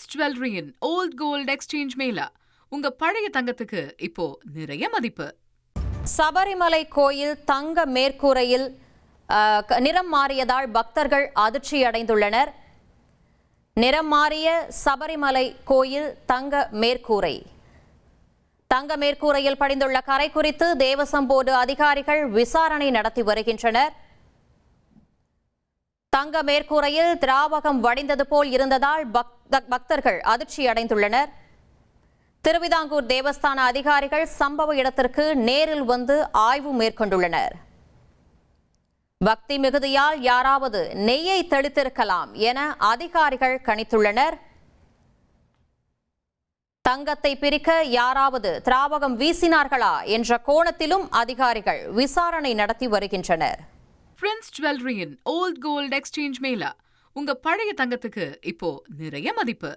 Prince ஜுவல்லரியின் volt gold exchange Mela. உங்க பழைய தங்கத்துக்கு இப்போ நிறைய மதிப்பு. சபரிமலை கோயில் தங்க மேற்கூரையில் நிறம் மாறியதால் பக்தர்கள் அதிர்ச்சி அடைந்துள்ளனர். நிறம் மாறிய சபரிமலை கோயில் தங்க மேற்கூரையில் படிந்துள்ள கரை குறித்து தேவசம் போர்டு அதிகாரிகள் விசாரணை நடத்தி வருகின்றனர். தங்க மேற்கூரையில் திராவகம் வடிந்தது போல் இருந்ததால் பக்தர்கள் அதிர்ச்சி அடைந்துள்ளனர். திருவிதாங்கூர் தேவஸ்தான அதிகாரிகள் சம்பவ இடத்திற்கு நேரில் வந்து ஆய்வு மேற்கொண்டுள்ளனர். பக்தி மிகுதியால் யாராவது நெய்யை தெளித்திருக்கலாம் என அதிகாரிகள் கணித்துள்ளனர். தங்கத்தை பிரிக்க யாராவது திராவகம் வீசினார்களா என்ற கோணத்திலும் அதிகாரிகள் விசாரணை நடத்தி வருகின்றனர். பிரின்ஸ் ஜுவல்லரியின் ஓல்ட் கோல்ட் எக்ஸ்சேஞ்ச் மேளா. உங்க பழைய தங்கத்துக்கு இப்போ நிறைய மதிப்பு.